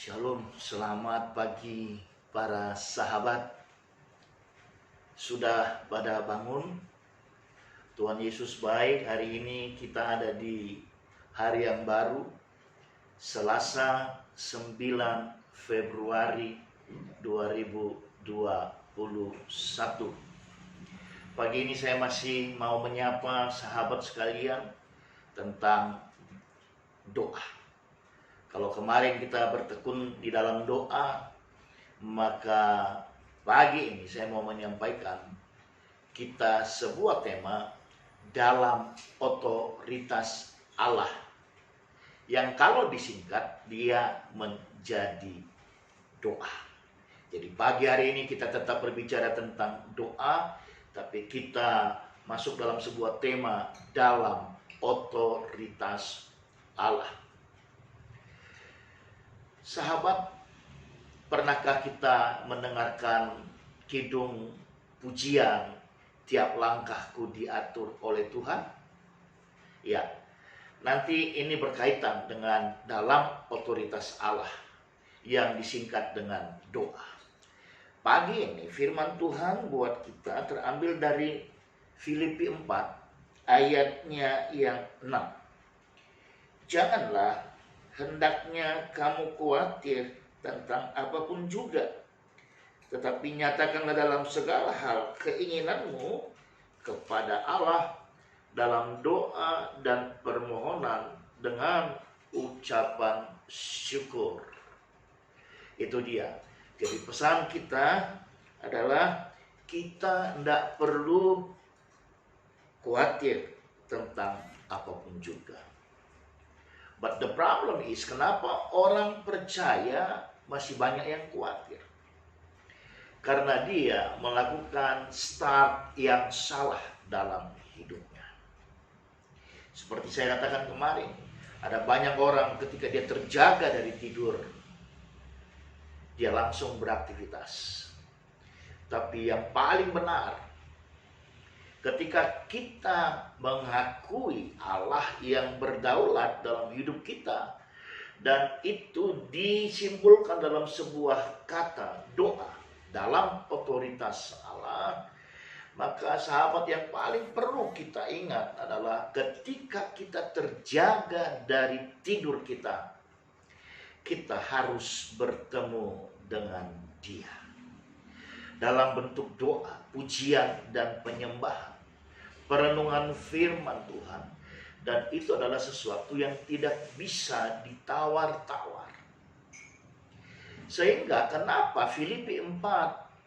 Shalom, selamat pagi para sahabat. Sudah pada bangun? Tuhan Yesus baik. Hari ini kita ada di hari yang baru, Selasa 9 Februari 2021. Pagi ini saya masih mau menyapa sahabat sekalian tentang doa. Kalau kemarin kita bertekun di dalam doa, maka pagi ini saya mau menyampaikan kita sebuah tema dalam otoritas Allah, yang kalau disingkat dia menjadi doa. Jadi pagi hari ini kita tetap berbicara tentang doa, tapi kita masuk dalam sebuah tema dalam otoritas Allah. Sahabat, pernahkah kita mendengarkan kidung pujian tiap langkahku diatur oleh Tuhan? Ya, nanti ini berkaitan dengan dalam otoritas Allah yang disingkat dengan doa. Pagi ini firman Tuhan buat kita terambil dari Filipi 4 ayatnya yang 6. Janganlah hendaknya kamu khawatir tentang apapun juga, tetapi nyatakanlah dalam segala hal keinginanmu kepada Allah dalam doa dan permohonan dengan ucapan syukur. Itu dia. Jadi pesan kita adalah kita tidak perlu khawatir tentang apapun juga. But the problem is, kenapa orang percaya masih banyak yang khawatir? Karena dia melakukan start yang salah dalam hidupnya. Seperti saya katakan kemarin, ada banyak orang ketika dia terjaga dari tidur, dia langsung beraktivitas. Tapi yang paling benar, ketika kita mengakui Allah yang berdaulat dalam hidup kita, dan itu disimpulkan dalam sebuah kata doa dalam otoritas Allah, maka sahabat, yang paling perlu kita ingat adalah ketika kita terjaga dari tidur kita, kita harus bertemu dengan Dia dalam bentuk doa, pujian, dan penyembahan, perenungan firman Tuhan. Dan itu adalah sesuatu yang tidak bisa ditawar-tawar. Sehingga kenapa Filipi 4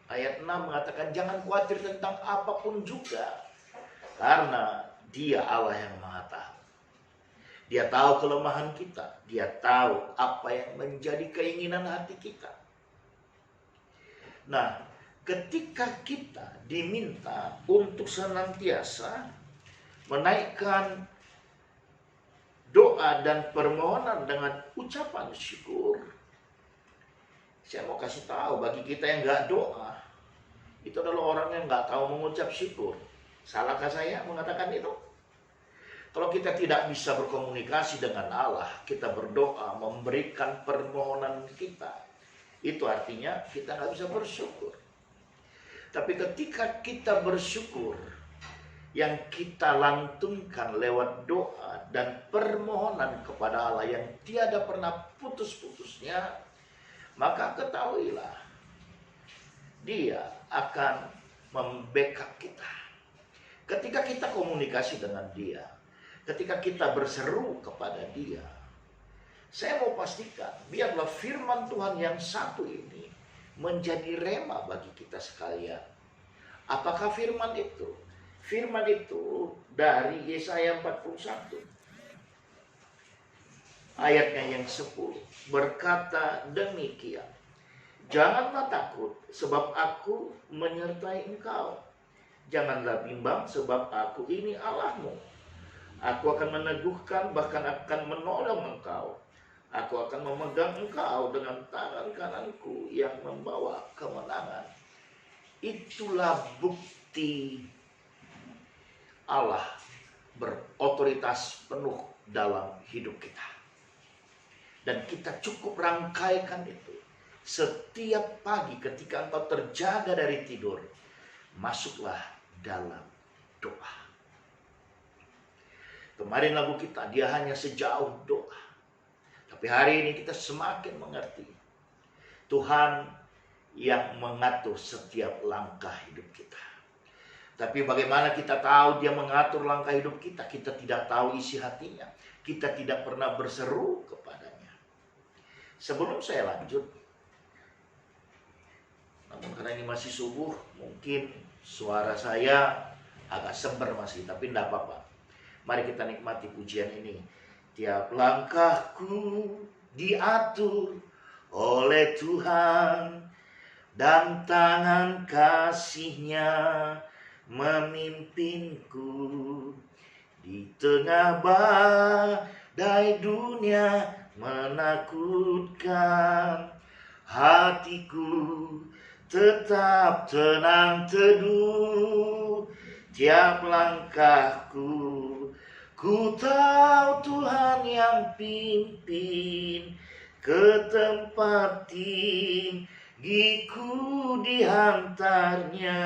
ayat 6 mengatakan jangan khawatir tentang apapun juga. Karena Dia Allah yang Maha Tahu. Dia tahu kelemahan kita. Dia tahu apa yang menjadi keinginan hati kita. Nah, ketika kita diminta untuk senantiasa menaikkan doa dan permohonan dengan ucapan syukur, saya mau kasih tahu bagi kita yang nggak doa, itu adalah orang yang nggak tahu mengucap syukur. Salahkah saya mengatakan itu? Kalau kita tidak bisa berkomunikasi dengan Allah, kita berdoa, memberikan permohonan kita, itu artinya kita nggak bisa bersyukur. Tapi ketika kita bersyukur, yang kita lantunkan lewat doa dan permohonan kepada Allah yang tiada pernah putus-putusnya, maka ketahuilah Dia akan membackup kita. Ketika kita komunikasi dengan Dia, ketika kita berseru kepada Dia, saya mau pastikan, biarlah firman Tuhan yang satu ini menjadi rema bagi kita sekalian. Apakah firman itu? Firman itu dari Yesaya 41. Ayatnya yang 10 berkata demikian. Janganlah takut sebab aku menyertai engkau. Janganlah bimbang sebab aku ini Allahmu. Aku akan meneguhkan, bahkan akan menolong engkau. Aku akan memegang engkau dengan tangan kananku yang membawa kemenangan. Itulah bukti Allah berotoritas penuh dalam hidup kita. Dan kita cukup rangkaikan itu. Setiap pagi ketika engkau terjaga dari tidur, masuklah dalam doa. Kemarin lagu kita, dia hanya sejauh doa. Tapi hari ini kita semakin mengerti Tuhan yang mengatur setiap langkah hidup kita. Tapi bagaimana kita tahu dia mengatur langkah hidup kita? Kita tidak tahu isi hatinya. Kita tidak pernah berseru kepadanya. Sebelum saya lanjut, namun karena ini masih subuh, mungkin suara saya agak sember masih, tapi tidak apa-apa. Mari kita nikmati pujian ini. Tiap langkahku diatur oleh Tuhan, dan tangan kasih-Nya memimpinku. Di tengah badai dunia menakutkan, hatiku tetap tenang teduh. Tiap langkahku, ku tahu Tuhan yang pimpin ke tempat tinggiku dihantarnya.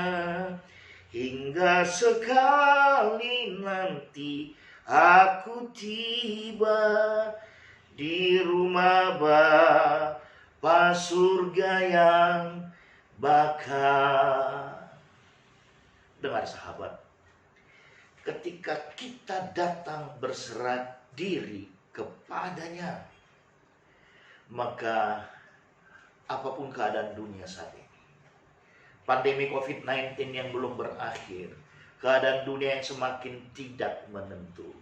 Hingga sekali nanti aku tiba di rumah Bapa surga yang bakal. Dengar sahabat, ketika kita datang berserah diri kepadanya, maka apapun keadaan dunia saat ini, pandemi COVID-19 yang belum berakhir, keadaan dunia yang semakin tidak menentu,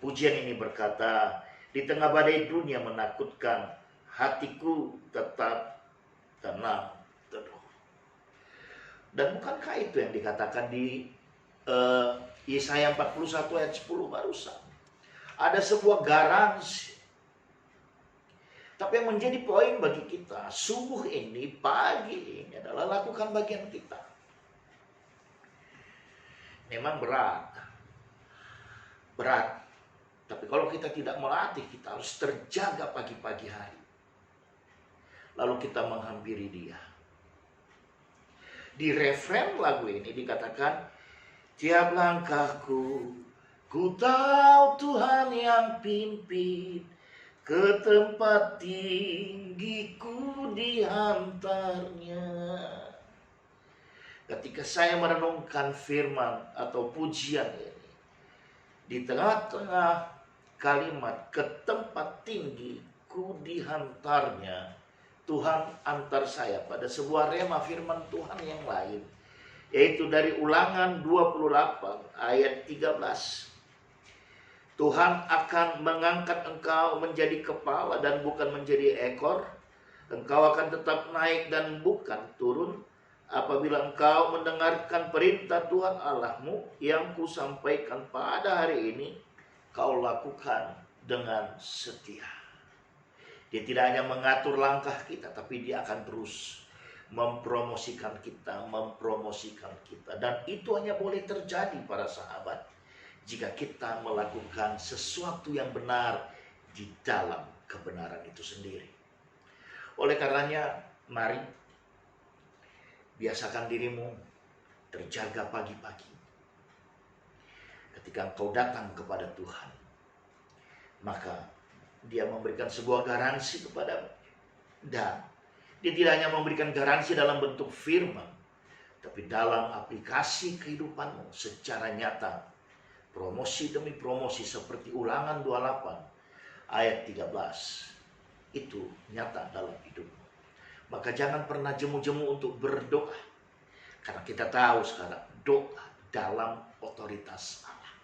pujian ini berkata, di tengah badai dunia menakutkan, hatiku tetap tenang teduh. Dan bukankah itu yang dikatakan di Yesaya 41 ayat 10 barusan? Ada sebuah garansi. Tapi yang menjadi poin bagi kita subuh ini, pagi ini adalah lakukan bagian kita. Memang berat. Tapi kalau kita tidak melatih, kita harus terjaga pagi-pagi hari. Lalu kita menghampiri Dia. Di refren lagu ini dikatakan, tiap langkahku, ku tahu Tuhan yang pimpin, ke tempat tinggiku dihantarnya. Ketika saya merenungkan firman atau pujian ini, di tengah-tengah kalimat ke tempat tinggiku dihantarnya, Tuhan antar saya pada sebuah rema firman Tuhan yang lain, yaitu dari Ulangan 28 ayat 13. Tuhan akan mengangkat engkau menjadi kepala dan bukan menjadi ekor. Engkau akan tetap naik dan bukan turun, apabila engkau mendengarkan perintah Tuhan Allahmu yang kusampaikan pada hari ini, kau lakukan dengan setia. Dia tidak hanya mengatur langkah kita, tapi Dia akan terus mempromosikan kita. Dan itu hanya boleh terjadi para sahabat, jika kita melakukan sesuatu yang benar di dalam kebenaran itu sendiri. Oleh karenanya, mari biasakan dirimu terjaga pagi-pagi. Ketika engkau datang kepada Tuhan, maka Dia memberikan sebuah garansi kepadamu. Dan Dia tidak hanya memberikan garansi dalam bentuk firman, tapi dalam aplikasi kehidupanmu secara nyata. Promosi demi promosi seperti Ulangan 28 ayat 13 itu nyata dalam hidupmu. Maka jangan pernah jemu-jemu untuk berdoa, karena kita tahu sekarang doa dalam otoritas Allah.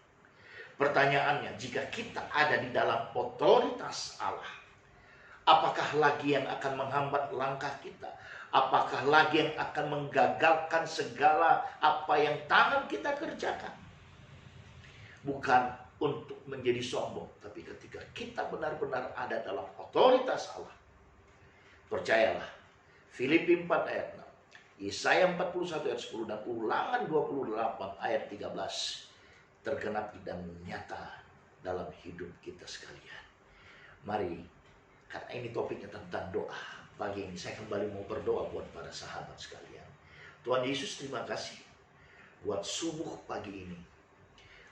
Pertanyaannya, jika kita ada di dalam otoritas Allah, apakah lagi yang akan menghambat langkah kita? Apakah lagi yang akan menggagalkan segala apa yang tangan kita kerjakan? Bukan untuk menjadi sombong, tapi ketika kita benar-benar ada dalam otoritas Allah, percayalah, Filipi 4 ayat 6, Yesaya 41 ayat 10, dan Ulangan 28 ayat 13 tergenapi dan nyata dalam hidup kita sekalian. Mari Karena ini topiknya tentang doa. Pagi ini saya kembali mau berdoa buat para sahabat sekalian. Tuhan Yesus, terima kasih buat subuh pagi ini.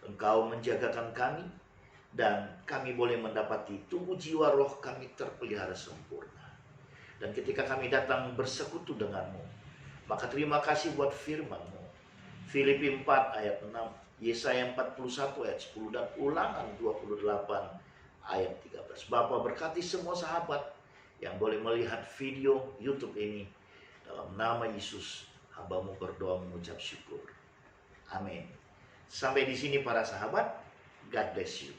Engkau menjagakan kami, dan kami boleh mendapati tubuh jiwa roh kami terpelihara sempurna. Dan ketika kami datang bersekutu denganmu, maka terima kasih buat firman-Mu. Filipi 4 ayat 6, Yesaya 41 ayat 10, dan Ulangan 28 ayat 13. Bapa, berkati semua sahabat yang boleh melihat video YouTube ini. Dalam nama Yesus, hamba-Mu berdoa mengucap syukur. Amin. Sampai di sini para sahabat. God bless you.